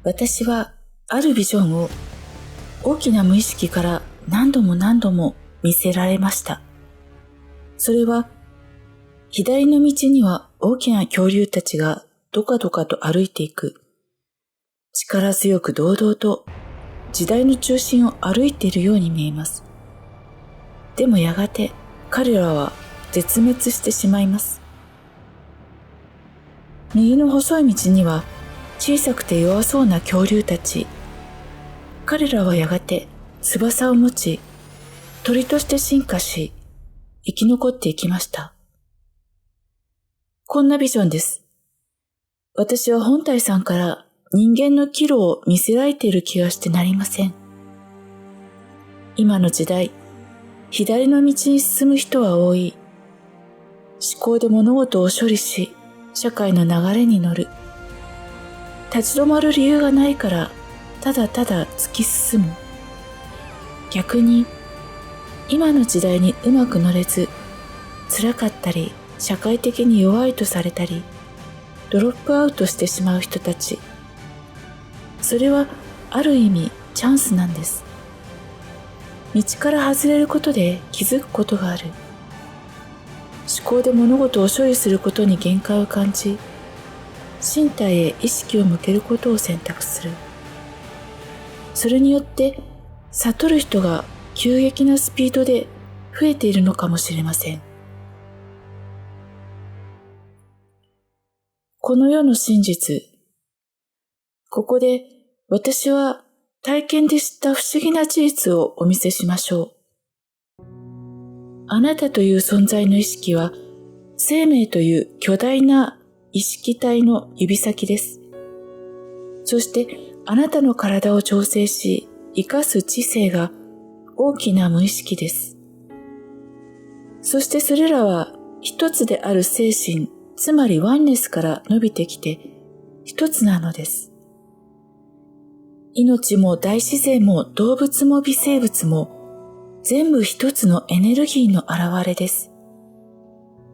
私はあるビジョンを大きな無意識から何度も見せられました。それは、左の道には大きな恐竜たちがどかどかと歩いていく。力強く堂々と時代の中心を歩いているように見えます。でもやがて彼らは絶滅してしまいます。右の細い道には小さくて弱そうな恐竜たち。彼らはやがて翼を持ち、鳥として進化し、生き残っていきました。こんなビジョンです。私は本体さんから人間の岐路を見せられている気がしてなりません。今の時代、左の道に進む人は多い。思考で物事を処理し、社会の流れに乗る。立ち止まる理由がないから、ただただ突き進む。逆に、今の時代にうまく乗れず、辛かったり、社会的に弱いとされたり、ドロップアウトしてしまう人たち。それはある意味チャンスなんです。道から外れることで気づくことがある。思考で物事を処理することに限界を感じ、身体へ意識を向けることを選択する。それによって悟る人が急激なスピードで増えているのかもしれません。この世の真実。ここで私は体験で知った不思議な事実をお見せしましょう。あなたという存在の意識は生命という巨大な意識体の指先です。そしてあなたの体を調整し生かす知性が大きな無意識です。そしてそれらは一つである精神、つまりワンネスから伸びてきて一つなのです。命も大自然も動物も微生物も全部一つのエネルギーの表れです。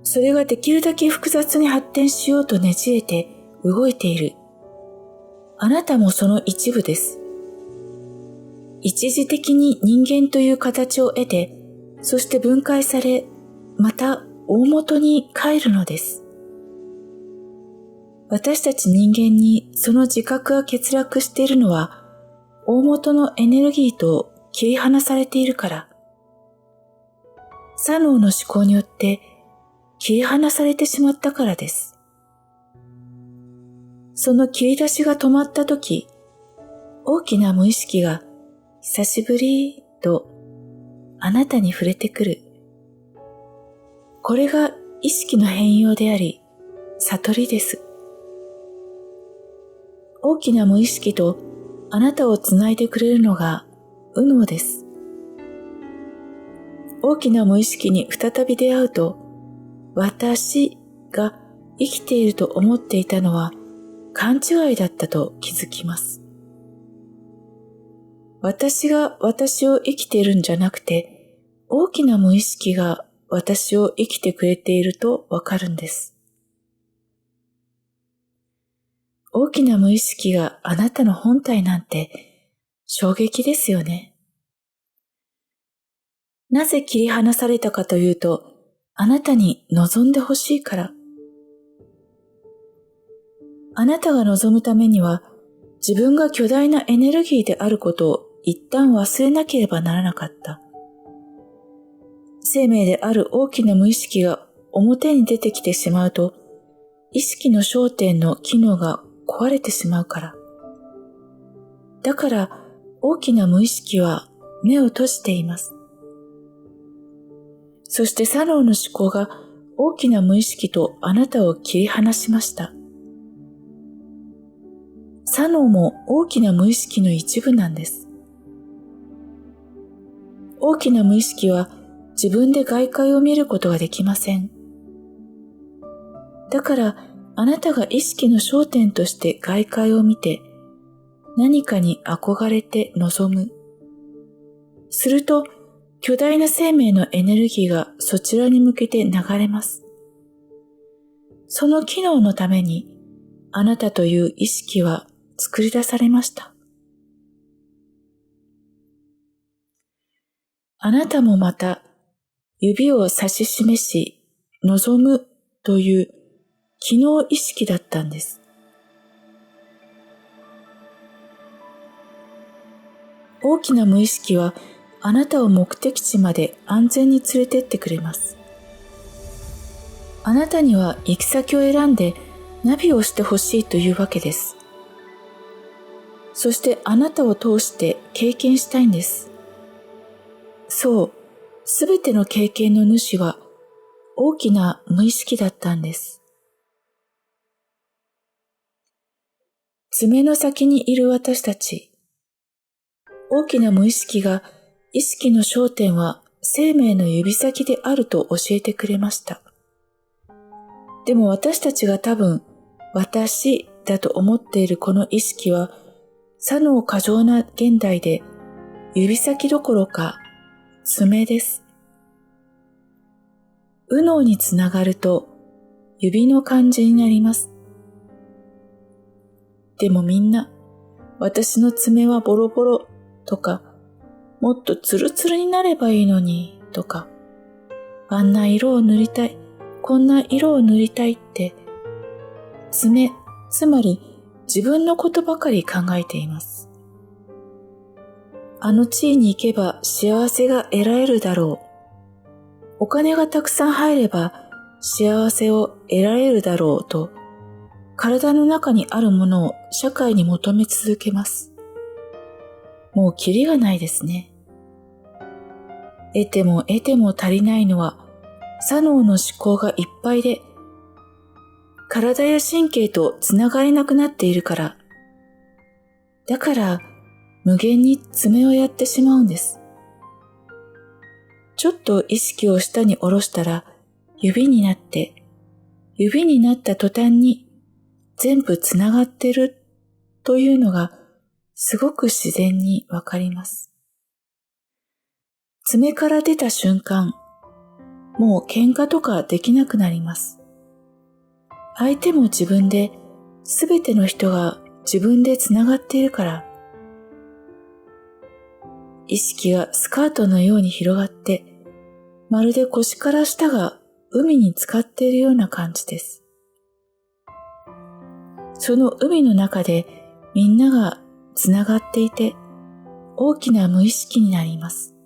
それができるだけ複雑に発展しようとねじれて動いている。あなたもその一部です。一時的に人間という形を得て、そして分解され、また大元に帰るのです。私たち人間にその自覚が欠落しているのは、大元のエネルギーと切り離されているから。左脳の思考によって切り離されてしまったからです。その切り出しが止まったとき、大きな無意識が久しぶりとあなたに触れてくる。これが意識の変容であり、悟りです。大きな無意識とあなたをつないでくれるのが右脳です。大きな無意識に再び出会うと、私が生きていると思っていたのは勘違いだったと気づきます。私が私を生きているんじゃなくて、大きな無意識が私を生きてくれているとわかるんです。大きな無意識があなたの本体なんて衝撃ですよね。なぜ切り離されたかというと、あなたに望んでほしいから。あなたが望むためには、自分が巨大なエネルギーであることを一旦忘れなければならなかった。生命である大きな無意識が表に出てきてしまうと、意識の焦点の機能が壊れてしまうから。だから大きな無意識は目を閉じています。そして左脳の思考が大きな無意識とあなたを切り離しました。左脳も大きな無意識の一部なんです。大きな無意識は自分で外界を見ることができません。だからあなたが意識の焦点として外界を見て何かに憧れて望む。すると巨大な生命のエネルギーがそちらに向けて流れます。その機能のためにあなたという意識は作り出されました。あなたもまた指を指し示し望むという機能意識だったんです。大きな無意識はあなたを目的地まで安全に連れてってくれます。あなたには行き先を選んでナビをしてほしいというわけです。そしてあなたを通して経験したいんです。そう、すべての経験の主は大きな無意識だったんです。爪の先にいる私たち、大きな無意識が意識の焦点は生命の指先であると教えてくれました。でも私たちが多分私だと思っているこの意識は左脳過剰な現代で指先どころか爪です。右脳につながると指の感じになります。でもみんな私の爪はボロボロとかもっとツルツルになればいいのにとかあんな色を塗りたいこんな色を塗りたいって爪つまり自分のことばかり考えています。あの地位に行けば幸せが得られるだろう。お金がたくさん入れば幸せを得られるだろうと、体の中にあるものを社会に求め続けます。もうキリがないですね。得ても得ても足りないのは左脳の思考がいっぱいで、体や神経とつながれなくなっているから。だから無限に爪をやってしまうんです。ちょっと意識を下に下ろしたら指になった途端に全部つながってるというのがすごく自然にわかります。爪から出た瞬間、もう喧嘩とかできなくなります。相手も自分で、すべての人が自分でつながっているから、意識がスカートのように広がって、まるで腰から下が海に浸かっているような感じです。その海の中でみんながつながっていて、大きな無意識になります。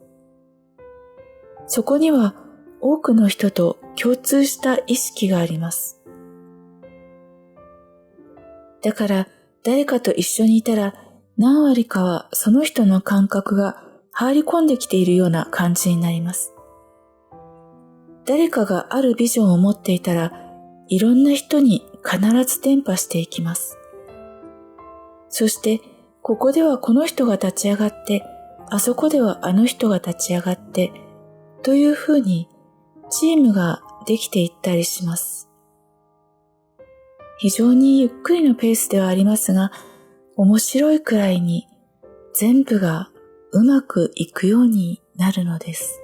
そこには多くの人と共通した意識があります。だから誰かと一緒にいたら何割かはその人の感覚が入り込んできているような感じになります。誰かがあるビジョンを持っていたらいろんな人に必ず伝播していきます。そしてここではこの人が立ち上がって、あそこではあの人が立ち上がってというふうにチームができていったりします。非常にゆっくりのペースではありますが、面白いくらいに全部がうまくいくようになるのです。